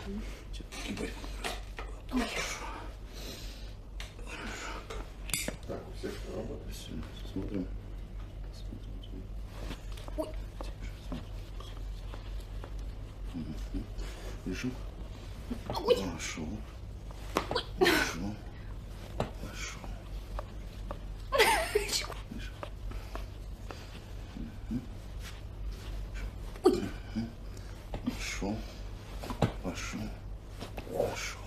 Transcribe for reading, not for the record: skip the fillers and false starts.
Кидай. Хорошо. Хорошо. Так, у всех работает. Все, смотрим. Ой. Лежим. Ой. Хорошо. Хорошо. Хорошо. Лежим. Хорошо. Хорошо. Хорошо.